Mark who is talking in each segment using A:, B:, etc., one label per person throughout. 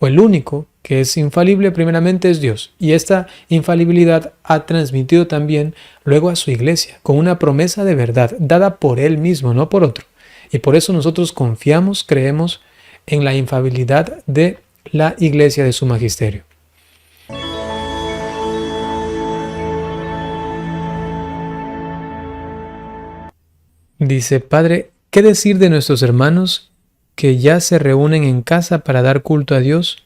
A: o el único que es infalible primeramente es Dios. Y esta infalibilidad ha transmitido también luego a su iglesia, con una promesa de verdad, dada por Él mismo, no por otro. Y por eso nosotros confiamos, creemos en la infalibilidad de la iglesia de su magisterio. Dice, Padre, ¿qué decir de nuestros hermanos que ya se reúnen en casa para dar culto a Dios?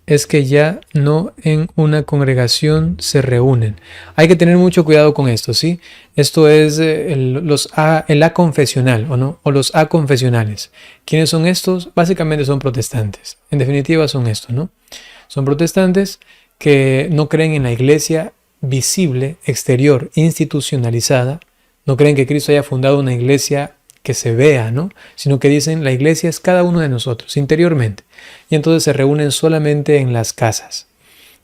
A: Es que ya no en una congregación se reúnen. Hay que tener mucho cuidado con esto, ¿sí? Esto es el aconfesional, ¿o no? O los aconfesionales. ¿Quiénes son estos? Básicamente son protestantes. En definitiva son estos, ¿no? Son protestantes que no creen en la iglesia visible, exterior, institucionalizada. No creen que Cristo haya fundado una iglesia que se vea, ¿no? Sino que dicen la iglesia es cada uno de nosotros, interiormente. Y entonces se reúnen solamente en las casas.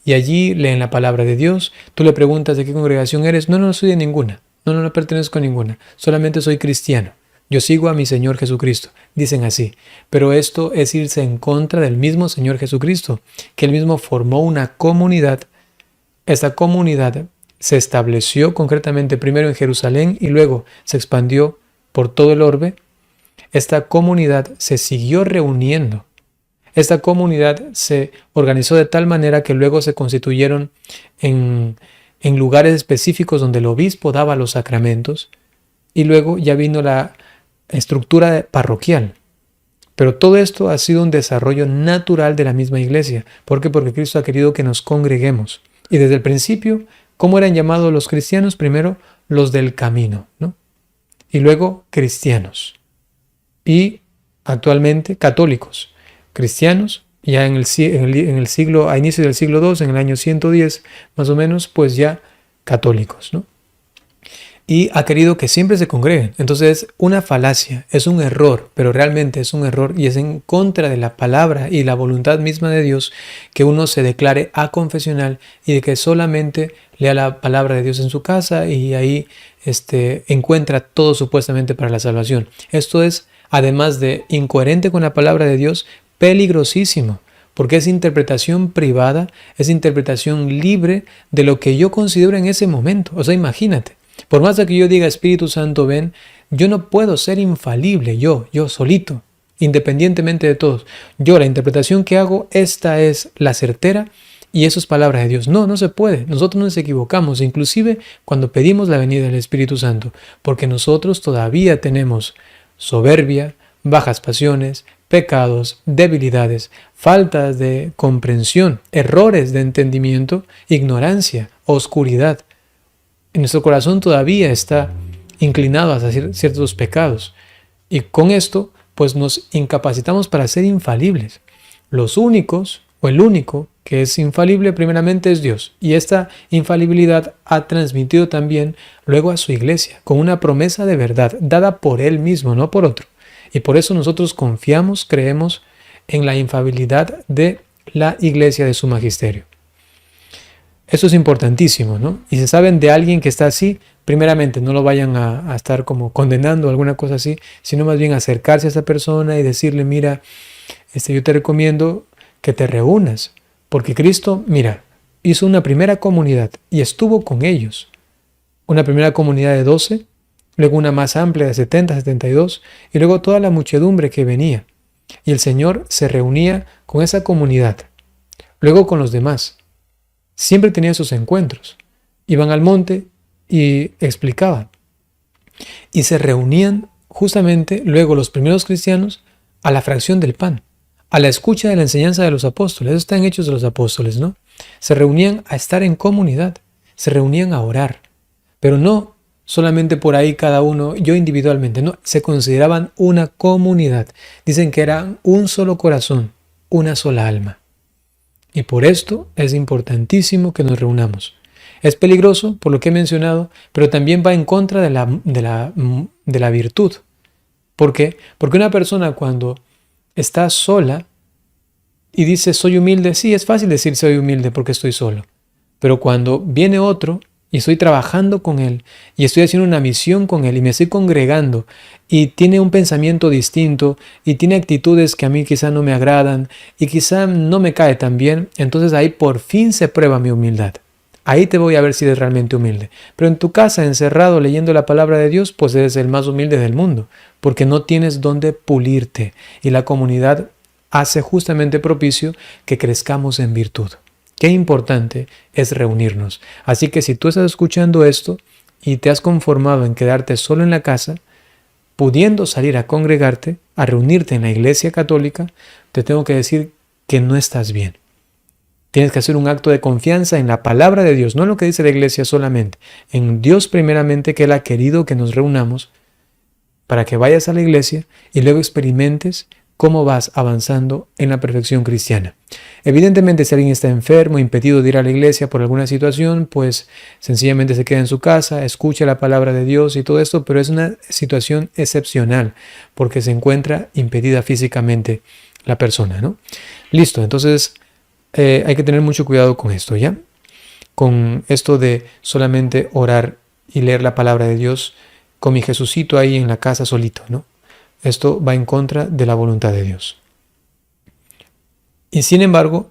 A: Y allí leen la palabra de Dios. Tú le preguntas de qué congregación eres. No soy de ninguna. No pertenezco a ninguna. Solamente soy cristiano. Yo sigo a mi Señor Jesucristo. Dicen así. Pero esto es irse en contra del mismo Señor Jesucristo, que Él mismo formó una comunidad. Esta comunidad se estableció concretamente primero en Jerusalén y luego se expandió por todo el orbe. Esta comunidad se siguió reuniendo. Esta comunidad se organizó de tal manera que luego se constituyeron en lugares específicos donde el obispo daba los sacramentos y luego ya vino la estructura parroquial. Pero todo esto ha sido un desarrollo natural de la misma iglesia. ¿Por qué? Porque Cristo ha querido que nos congreguemos. Y desde el principio, ¿cómo eran llamados los cristianos? Primero, los del camino, ¿no? Y luego, cristianos. Y actualmente, católicos. Cristianos, ya en el siglo, a inicio del siglo II, en el año 110 más o menos, pues ya católicos, ¿no? Y ha querido que siempre se congreguen. Entonces es una falacia, es un error, pero realmente es un error y es en contra de la palabra y la voluntad misma de Dios que uno se declare aconfesional y de que solamente lea la palabra de Dios en su casa y ahí encuentra todo supuestamente para la salvación. Esto es, además de incoherente con la palabra de Dios, peligrosísimo, porque es interpretación privada, es interpretación libre de lo que yo considero en ese momento. O sea, imagínate. Por más de que yo diga Espíritu Santo ven, yo no puedo ser infalible, yo solito, independientemente de todos. Yo la interpretación que hago, esta es la certera y eso es palabra de Dios. No se puede. Nosotros nos equivocamos, inclusive cuando pedimos la venida del Espíritu Santo, porque nosotros todavía tenemos soberbia, bajas pasiones, pecados, debilidades, faltas de comprensión, errores de entendimiento, ignorancia, oscuridad. Nuestro corazón todavía está inclinado a hacer ciertos pecados. Y con esto, pues nos incapacitamos para ser infalibles. Los únicos, o el único, que es infalible primeramente es Dios. Y esta infalibilidad ha transmitido también luego a su iglesia, con una promesa de verdad, dada por Él mismo, no por otro. Y por eso nosotros confiamos, creemos en la infalibilidad de la iglesia de su magisterio. Eso es importantísimo, ¿no? Y si saben de alguien que está así, primeramente no lo vayan a estar como condenando o alguna cosa así, sino más bien acercarse a esa persona y decirle, mira, yo te recomiendo que te reúnas, porque Cristo, mira, hizo una primera comunidad y estuvo con ellos. Una primera comunidad de 12, luego una más amplia de 70, 72, y luego toda la muchedumbre que venía. Y el Señor se reunía con esa comunidad, luego con los demás. Siempre tenían sus encuentros. Iban al monte y explicaban. Y se reunían justamente luego los primeros cristianos a la fracción del pan, a la escucha de la enseñanza de los apóstoles. Eso está en Hechos de los Apóstoles, ¿no? Se reunían a estar en comunidad, se reunían a orar, pero no solamente por ahí cada uno, yo individualmente, no, se consideraban una comunidad. Dicen que eran un solo corazón, una sola alma. Y por esto es importantísimo que nos reunamos. Es peligroso, por lo que he mencionado, pero también va en contra de la virtud. ¿Por qué? Porque una persona cuando está sola y dice soy humilde, sí, es fácil decir soy humilde porque estoy solo. Pero cuando viene otro y estoy trabajando con él y estoy haciendo una misión con él y me estoy congregando y tiene un pensamiento distinto y tiene actitudes que a mí quizá no me agradan y quizá no me cae tan bien, entonces ahí por fin se prueba mi humildad. Ahí te voy a ver si eres realmente humilde. Pero en tu casa, encerrado, leyendo la palabra de Dios, pues eres el más humilde del mundo, porque no tienes dónde pulirte. Y la comunidad hace justamente propicio que crezcamos en virtud. Qué importante es reunirnos. Así que si tú estás escuchando esto y te has conformado en quedarte solo en la casa, pudiendo salir a congregarte, a reunirte en la iglesia católica, te tengo que decir que no estás bien. Tienes que hacer un acto de confianza en la palabra de Dios, no en lo que dice la iglesia solamente, en Dios primeramente, que Él ha querido que nos reunamos para que vayas a la iglesia y luego experimentes cómo vas avanzando en la perfección cristiana. Evidentemente, si alguien está enfermo, impedido de ir a la iglesia por alguna situación, pues sencillamente se queda en su casa, escucha la palabra de Dios y todo esto, pero es una situación excepcional porque se encuentra impedida físicamente la persona, ¿no? Listo, entonces hay que tener mucho cuidado con esto, ¿ya? Con esto de solamente orar y leer la palabra de Dios con mi Jesucito ahí en la casa solito, ¿no? Esto va en contra de la voluntad de Dios. Y sin embargo,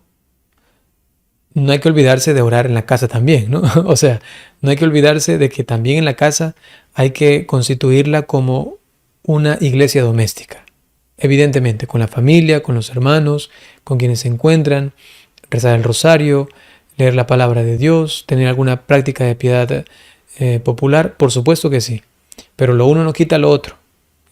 A: no hay que olvidarse de orar en la casa también, ¿no? O sea, no hay que olvidarse de que también en la casa hay que constituirla como una iglesia doméstica. Evidentemente, con la familia, con los hermanos, con quienes se encuentran, rezar el rosario, leer la palabra de Dios, tener alguna práctica de piedad popular, por supuesto que sí. Pero lo uno no quita lo otro.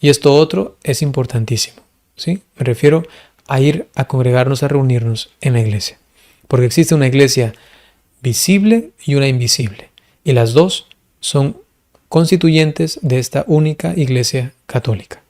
A: Y esto otro es importantísimo, ¿sí? Me refiero a ir a congregarnos, a reunirnos en la iglesia. Porque existe una iglesia visible y una invisible. Y las dos son constituyentes de esta única iglesia católica.